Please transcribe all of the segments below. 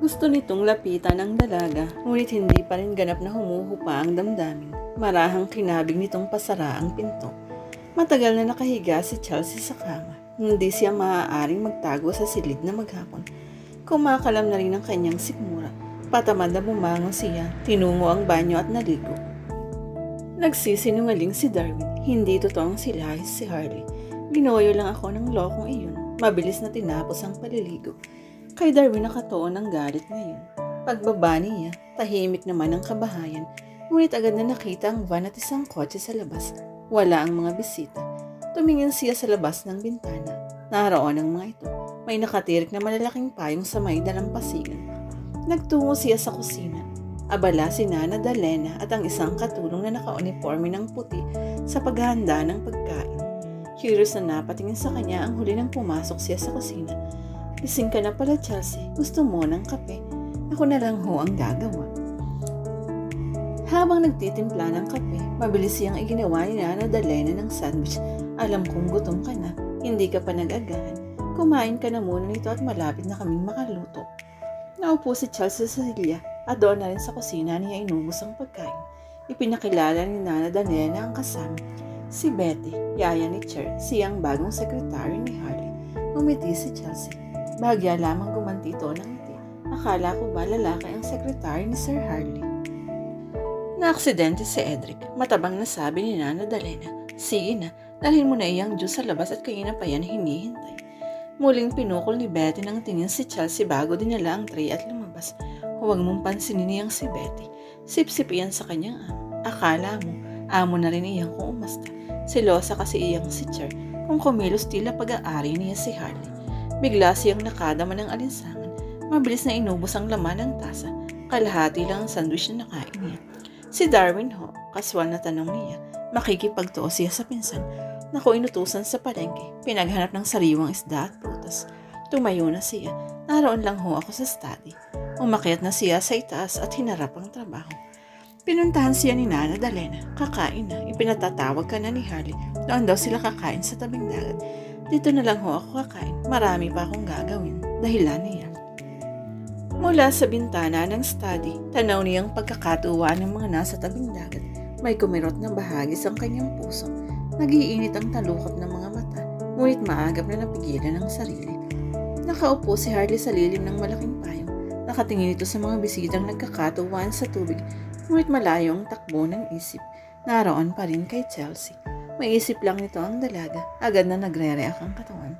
Gusto nitong lapitan ang dalaga, ngunit hindi pa rin ganap na humuhupa ang damdamin. Marahang kinabig nitong pasara ang pinto. Matagal na nakahiga si Chelsea sa kama. Hindi siya maaaring magtago sa silid na maghapon. Kumakalam na rin ang kanyang sikmura. Patamad na bumangon siya, tinungo ang banyo at naligo. Nagsisinungaling si Darwin. Hindi totoong silahis si Harley. Ginoyo lang ako ng lokong iyon. Mabilis na tinapos ang paliligo. Kay Darwin nakatuon ang galit ngayon. Pagbaba niya, tahimik naman ang kabahayan. Ngunit agad na nakita ang van at isang kotse sa labas. Wala ang mga bisita. Tumingin siya sa labas ng bintana. Naroon ang mga ito. May nakatirik na malalaking payong sa may dalampasigan. Nagtungo siya sa kusina. Abala si Nana Dalena at ang isang katulong na naka-uniforme ng puti sa paghahanda ng pagkain. Curious na napatingin sa kanya ang huli nang pumasok siya sa kusina. Gising ka na pala, Chelsea. Gusto mo ng kape? Ako na lang ho ang gagawa. Habang nagtitimpla ng kape, mabilis siyang iginawa ni Nana Dalena ng sandwich. Alam kong gutom ka na, hindi ka pa nag-agahan. Kumain ka na muna nito at malapit na kaming makaluto. Naupo si Chelsea sa silya at doon na rin sa kusina niya inubos ang pagkain. Ipinakilala ni Nana Dalena ang kasama. Si Betty, yaya ni Cher, siyang bagong sekretary ni Harley. Ngumiti si Chelsea. Bahagya lamang gumanti ito ng ngiti. Akala ko ba lalaki ang sekretary ni Sir Harley? Naaksidente si Edric. Matabang na sabi ni Nana Dalena. Sige na, dalhin mo na iyang juice sa labas at kanina pa yan hinihintay. Muling pinukol ni Betty ng tingin si Chelsea bago dinala ang tray at lumabas. Huwag mong pansinin niyang si Betty. Sip-sip iyan sa kanyang amo. Akala mo, amo na rin iyang kung umasta. Silosa kasi iyang si Cher kung kumilos tila pag-aari niya si Harley. Bigla siyang nakadama ng alinsangan. Mabilis na inubos ang laman ng tasa. Kalahati lang ang sandwich na nakain niya. Si Darwin ho, kaswal na tanong niya. Makikipagtuo siya sa pinsan. Naku, inutusan sa palengke. Pinaghanap ng sariwang isda at prutas. Tumayo na siya. Naroon lang ho ako sa study. Umakyat na siya sa itaas at hinarap ang trabaho. Pinuntahan siya ni Nana Dalena. Kakain na. Ipinatatawag ka na ni Harley. Doon daw sila kakain sa tabing dagat. Dito na lang ho ako kakain. Marami pa akong gagawin. Dahilan niya. Mula sa bintana ng study, tanaw niyang pagkakatuwa ng mga nasa tabing dagat. May kumirot na bahagis ang kanyang puso. Nagiinit ang talukap ng mga mata, ngunit maagap na napigilan ang sarili. Nakaupo si Harley sa lilim ng malaking payong. Nakatingin ito sa mga bisitang nagkakatuwaan sa tubig, ngunit malayo ang takbo ng isip. Naroon pa rin kay Chelsea. May isip lang nito ang dalaga, agad na nagre-react ang katawan.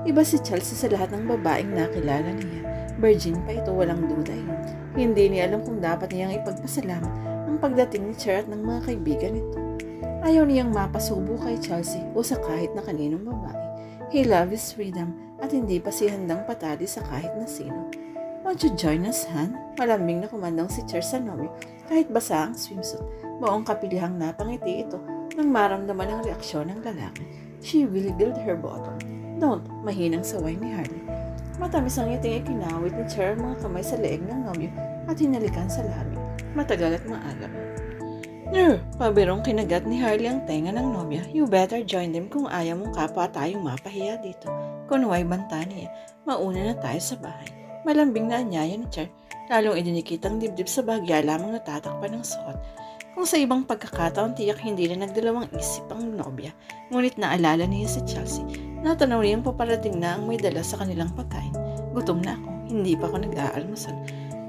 Iba si Chelsea sa lahat ng babaeng nakilala niya. Virgin pa ito, walang duda yun. Hindi niya alam kung dapat niyang ipagpasalamat ang pagdating ni Cher at ng mga kaibigan nito. Ayaw niyang mapasubo kay Chelsea o sa kahit na kaninong babae. He loves his freedom at hindi pa siya handang patali sa kahit na sino. Won't you join us, Han? Malambing na kumandang si Cher sa Nomi kahit basa ang swimsuit. Buong kapilihang napangiti ito nang maramdaman ang reaksyon ng lalaki. She wiggled her bottom. Don't, mahinang saway ni Harley. Matamis ang ngiting ikinawit ni Cher ang mga kamay sa leeg ng nobyo at hinalikan sa labi. Matagal at maagap. Pabirong kinagat ni Harley ang tenga ng nobya. You better join them kung ayaw mong kapwa tayong mapahiya dito. Kunway banta niya, mauna na tayo sa bahay. Malambing na anyaya ni Cher, lalong idinikit ang dibdib sa bahagya lamang natatakpan ng suot. Kung sa ibang pagkakataon tiyak hindi na nagdalawang isip ang nobya, ngunit naalala niya si Chelsea. Natanaw niyang paparating na ang may dala sa kanilang pagkain. Gutom na ako, hindi pa ako nag-aalmusal.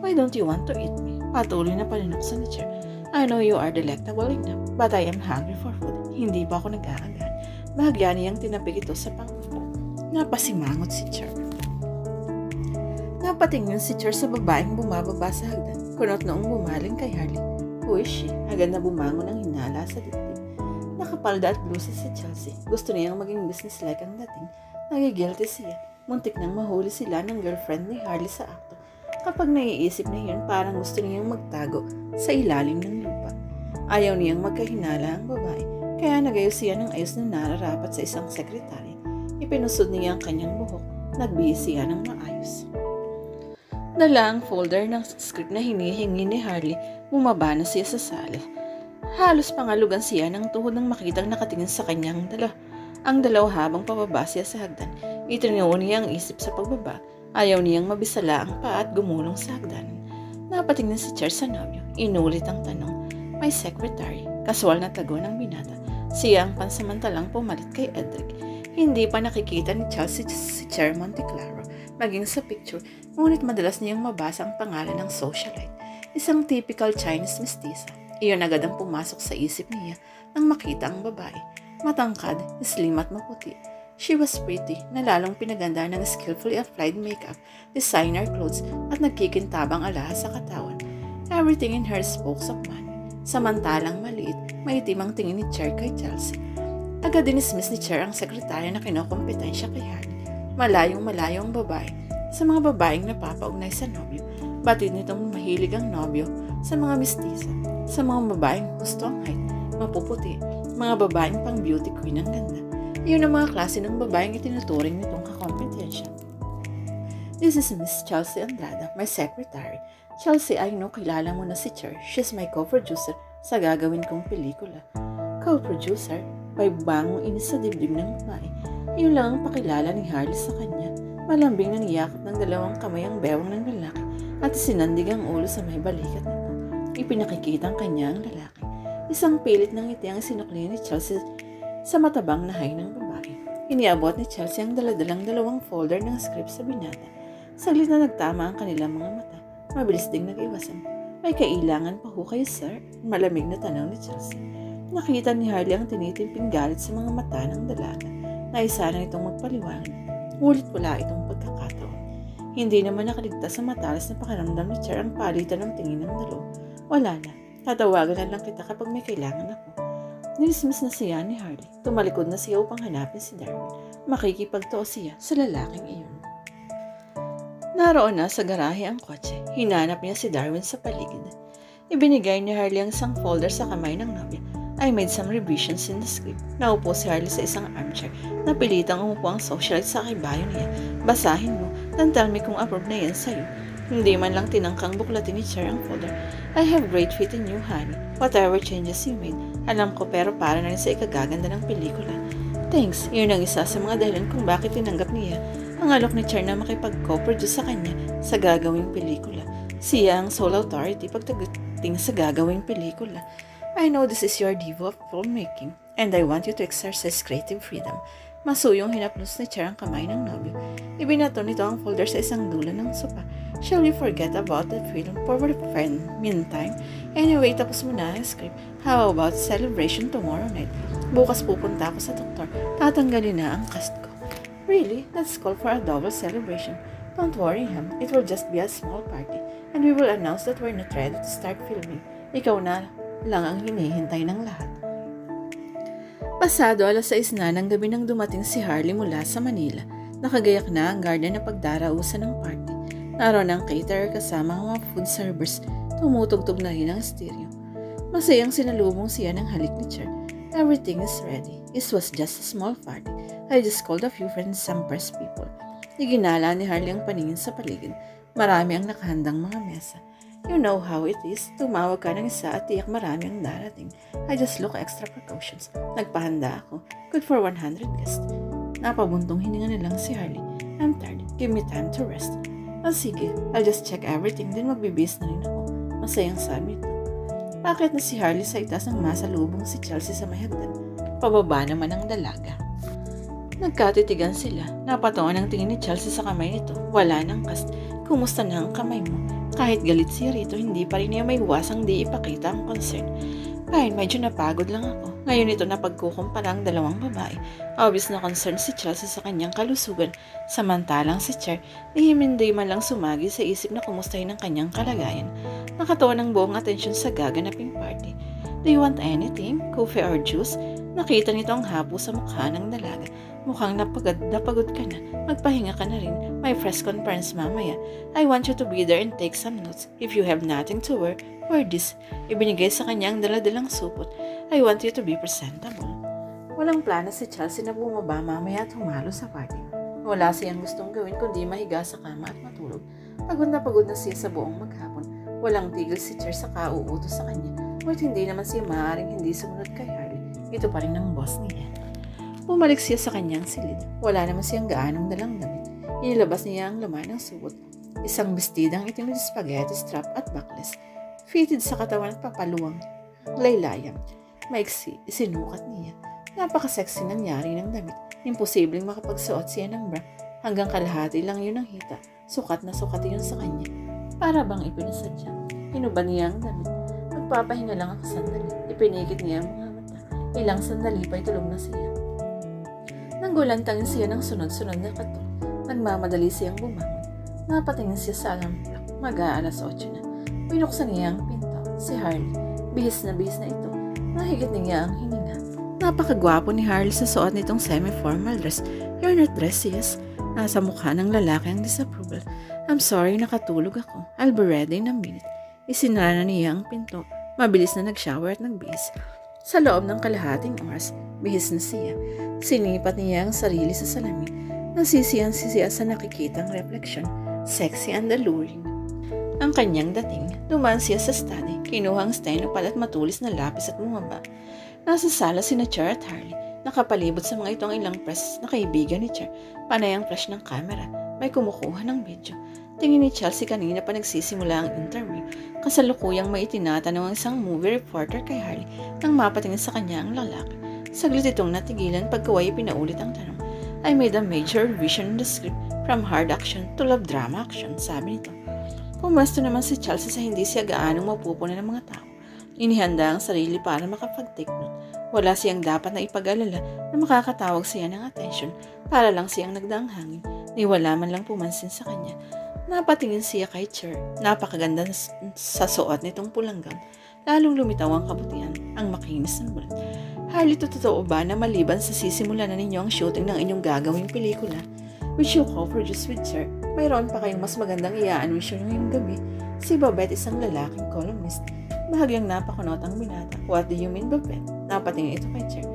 Why don't you want to eat me? Patuloy na paninuksan ni Cher. I know you are delectable enough, but I am hungry for food. Hindi pa ako nag-aagal. Bahagya niyang tinapik ito sa pangupo. Napasimangot si Cher. Napatingin si Cher sa babaeng bumababa sa hagdan. Kunot noong bumaling kay Harley. Who is she? Agad na bumangon ang hinala sa dibdib. Nakapalda at blusa si Chelsea. Gusto niyang maging business-like ang dating. Nagigilty siya. Muntik nang mahuli sila ng girlfriend ni Harley sa akto. Kapag naiisip na yun, parang gusto niyang magtago sa ilalim ng lupa. Ayaw niyang magkahinala ang babae, kaya nagayos siya ng ayos na nararapat sa isang sekretary. Ipinusod niya ang kanyang buhok, nagbihis siya ng maayos. Dala ang folder ng script na hinihingi ni Harley, bumaba na siya sa sala. Halos pangalugan siya ng tuhod nang makitang nakatingin sa kanyang ang dalaw habang pababa siya sa hagdan. Itinaw niya ang isip sa pagbaba. Ayaw niyang mabisala ang paa at gumulong sa hagdanan. Napatingin si Cher sa nobyo. Inulit ang tanong. May secretary. Kaswal na tago ng binata. Siya ang pansamantalang pumalit kay Edric. Hindi pa nakikita ni Chelsea si Cher Monteclaro maging sa picture, ngunit madalas niyang mabasa ang pangalan ng socialite. Isang typical Chinese mestiza. Iyon agad ang pumasok sa isip niya nang makita ang babae. Matangkad, slim at maputi. She was pretty, na lalong pinaganda ng skillfully applied makeup, designer clothes, at nagkikintabang alahas sa katawan. Everything in her spoke of money. Samantalang maliit, maitim ang tingin ni Cher kay Chelsea. Agad dinismiss ni Cher ang sekretarya na kinokompetensya kay Harley. Malayong-malayo ang babae. Sa mga babaeng napapaugnay sa nobyo, batid nitong mahilig ang nobyo sa mga mestiza. Sa mga babaeng gusto ang height, mapuputi, mga babaeng pang beauty queen ang ganda. Iyon ang mga klase ng babaeng itinuturing nitong kakompetensya. This is Miss Chelsea Andrada, my secretary. Chelsea, I know kilala mo na si Cher. She's my co-producer sa gagawin kong pelikula. Co-producer? May bangong inis sa dibdib ng babae. Iyon lang ang pakilala ni Harley sa kanya. Malambing na niyakap ng dalawang kamay ang bewang ng lalaki at sinandig ang ulo sa may balikat nito. Ipinakikita ang kanya ang lalaki. Isang pilit ng ngiti ang sinukli ni Chelsea sa matabang na hay ng babae. Iniabot ni Chelsea ang daladalang dalawang folder ng script sa binata. Saglit na nagtama ang kanilang mga mata. Mabilis ding nag-iwasan. May kailangan pa ho kayo, sir? Malamig na tanong ni Chelsea. Nakita ni Harley ang tinitimping galit sa mga mata ng dalaga. Naisa na itong magpaliwanag. Ngunit wala itong pagkakataon. Hindi naman nakaligtas sa matalas na pakiramdam ni Cher ang palitan ng tingin ng dalawa. Wala na. Tatawagan na lang kita kapag may kailangan ako. Nilismis na siya ni Harley. Tumalikod na siya upang hanapin si Darwin. Makikipagtoo siya sa lalaking iyon. Naroon na sa garahe ang kotse. Hinanap niya si Darwin sa paligid. Ibinigay ni Harley ang isang folder sa kamay ng nobya. I made some revisions in the script. Naupo si Harley sa isang armchair. Napilitang umupo ang socialite sa kaybayo niya. Basahin mo, then tell me kung approve na yan sa'yo. Hindi man lang tinangkang buklatin ni Cher ang folder. I have great faith in you, honey. Whatever changes you made, alam ko pero para na rin sa ikagaganda ng pelikula. Thanks, yun ang isa sa mga dahilan kung bakit tinanggap niya ang alok ni Cher na makipag-co-produce sa kanya sa gagawing pelikula. Siya ang sole authority pagdating sa gagawing pelikula. I know this is your diva of filmmaking and I want you to exercise creative freedom. Masuyong hinaplos ni Cher ang kamay ng nobyo. Ibinato nito ang folder sa isang dulo ng sopa. Shall we forget about the film for a friend? Meantime, anyway, tapos mo na ang script. How about celebration tomorrow night? Bukas pupunta ako sa doktor. Tatanggalin na ang cast ko. Really? Let's call for a double celebration. Don't worry, Ham. It will just be a small party. And we will announce that we're not ready to start filming. Ikaw na lang ang hinihintay ng lahat. Pasado 6:00 na ng gabi nang dumating si Harley mula sa Manila. Nakagayak na ang garden na pagdarausan ng party. Naroon ang caterer kasama ang mga food servers. Tumutugtog na rin ang stereo. Masayang sinalubong siya ng halik ni Cher. Everything is ready. It was just a small party. I just called a few friends, some press people. Iginala ni Harley ang paningin sa paligid. Marami ang nakahandang mga mesa. You know how it is. Tumawag ka ng isa at tiyak marami ang darating. I just look extra precautions. Nagpahanda ako. Good for 100 guests. Napabuntong hininga na lang si Harley. I'm tired. Give me time to rest. Sige, I'll just check everything then magbibis na rin ako. Masayang sabi ito. Bakit na si Harley sa itaas ng masalubong si Chelsea sa may hagdan? Pababa naman ang dalaga. Nagkatitigan sila. Napatungan ang tingin ni Chelsea sa kamay nito. Wala nang cast. Kumusta na ang kamay mo? Kahit galit siya rito, hindi pa rin niya may iwasang di ipakita ang concern. Kahit medyo napagod lang ako. Ngayon ito napagkukumpara ang dalawang babae. Obvious na concern si Chelsea sa kanyang kalusugan. Samantalang si Cher, hindi man lang sumagi sa isip na kumustahin ang kanyang kalagayan. Nakatawa ng buong atensyon sa gaganaping party. Do you want anything? Coffee or juice? Nakita nito ang hapo sa mukha ng dalaga. Mukhang napagod ka na. Magpahinga ka na rin. May press conference mamaya. I want you to be there and take some notes. If you have nothing to wear this. Ibinigay sa kanya ang daladalang supot. I want you to be presentable. Walang plano si Chelsea na bumaba mamaya at humalo sa party. Wala siyang gustong gawin kundi mahiga sa kama at matulog. Pagod na siya sa buong maghapon. Walang tigil si Cher sa kauutos sa kanya. Ngunit hindi naman siya maaaring hindi sumunod kay Harley. Ito pa rin ang boss niya. Bumalik siya sa kanyang silid. Wala naman siyang gaanong dalang damit. Inilabas niya ang laman ng suot. Isang bestidang itim na spaghetti strap at backless. Fitted sa katawan at papaluwang. Laylayam. Maiksi, isinukat niya. Napaka-sexy nangyari ng damit. Imposibleng makapagsuot siya ng bra. Hanggang kalahati lang yun ang hita. Sukat na sukat yun sa kanya. Para bang ipinasadya. Hinuban niya ang damit. Magpapahinga lang ako sandali. Ipinigit niya ang mga mata. Ilang sandali pa itulog na siya. Nanggulantangin siya ng sunod-sunod na katok. Nagmamadali siyang bumangon. Napatingin siya sa alarm clock. Mag-aalas 8 na. Pinuksan niya ang pinto. Si Harley. Bihis na ito. Nahigit niya ang hininga. Napakagwapo ni Harley sa suot nitong semi-formal dress. You're not dressed, yes. Nasa mukha ng lalaki ang disapproval. I'm sorry, nakatulog ako. I'll be ready in a minute. Isinara na niya ang pinto. Mabilis na nag-shower at nagbihis. Sa loob ng kalahating oras, bihis na siya. Sinipat niya ang sarili sa salamin. Nasisiyan-sisiya sa nakikitang refleksyon. Sexy and alluring. Ang kanyang dating, dumaan siya sa study. Kinuha ang stenopad at matulis na lapis at bumaba. Nasa sala sina Char at Harley. Nakapalibot sa mga itong ilang press na kaibigan ni Char. Panay ang flash ng camera. May kumukuha ng video. Tingin ni Chelsea kanina pa nagsisimula ang interview. Kasalukuyang may itinatanong ang isang movie reporter kay Harley nang mapatingin sa kanya ang lalaki. Saglit itong natigilan pagkaway pinaulit ang tanong. I made a major revision in the script from hard action to love drama action, sabi nito. Pumuesto naman si Chelsea sa hindi siya gaanong mapupunan ng mga tao. Inihanda ang sarili para makapag-take note. Wala siyang dapat na ipag-alala na makakatawag siya ng atensyon para lang siyang nagdaang hangin. Ni wala man lang pumansin sa kanya. Napatingin siya kay Cher. Napakaganda sa suot nitong pulang gown. Lalong lumitaw ang kabutihan, ang makinis ng bulat. Harley, totoo ba na maliban sa sisimula na ninyo ang shooting ng inyong gagawing pelikula, which you co-produce with Cher, mayroon pa kayong mas magandang i-anunsyo ngayong gabi? Si Babette, isang lalaking columnist. Bahagyang napakunot ang binata. What do you mean, Babette? Napatingin ito kay Cher.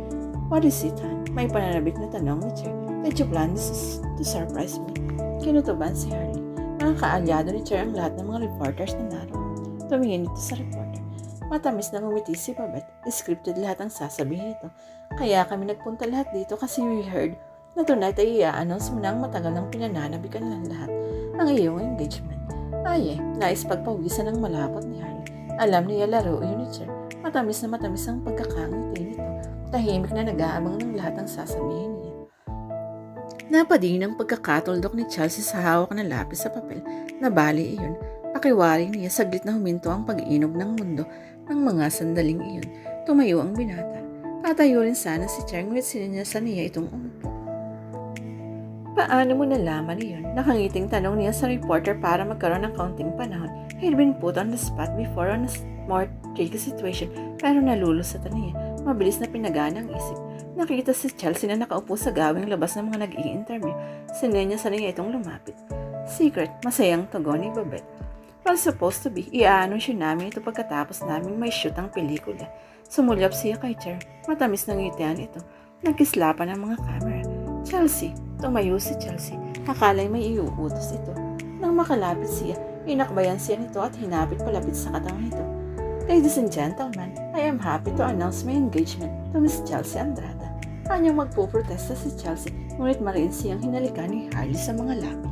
What is it, Han? May pananabik na tanong ni Cher. Did you plan this to surprise me? Kinutuban si Harley. Mga kaalyado ni Cher ang lahat ng mga reporters na naroon. Tumingin ito sa reporter. Matamis na ngumiti si Babette. Scripted lahat ang sasabihin nito. Kaya kami nagpunta lahat dito kasi we heard na tonight ay i-announce mo na ang matagal ng pinananabikan ng lahat. Ang iyong engagement. Ay nais pagpawisan ng malapot ni Harley. Alam niya laro yun ni Cher. Matamis na matamis ang pagkakangiti nito. Tahimik na nag-aabang ng lahat ang sasabihin niya. Napading ng pagkakatuldok ni Chelsea sa hawak na lapis sa papel. Nabali iyon. Pakiwari niya saglit na huminto ang pag-inog ng mundo ng mga sandaling iyon. Tumayo ang binata. Patayo rin sana si Cher ngunit sininyasan niya itong umupo. Paano mo nalaman iyon? Nakangiting tanong niya sa reporter para magkaroon ng kaunting panahon. He'd been put on the spot before on a more tricky situation pero nalulusatan niya. Mabilis na pinagana ang isip. Nakita si Chelsea na nakaupo sa gawing labas ng mga nag-i-interview. Sinenyasan niya itong lumapit. Secret, masayang tugon ni Babette. Well, supposed to be, i-anunsyo namin ito pagkatapos namin may shoot ang pelikula. Sumulyap siya kay Cher. Matamis na ngitian ito. Nagkislapan ang mga camera. Chelsea, tumayo si Chelsea. Akala'y may iuutos ito. Nang makalapit siya, inakbayan siya nito at hinapit palapit sa katawan nito. Ladies and gentlemen, I am happy to announce my engagement to Miss Chelsea Andrada. Anyang magpuprotesta si Chelsea, ngunit mariin siyang hinalikan ni Harley sa mga labi.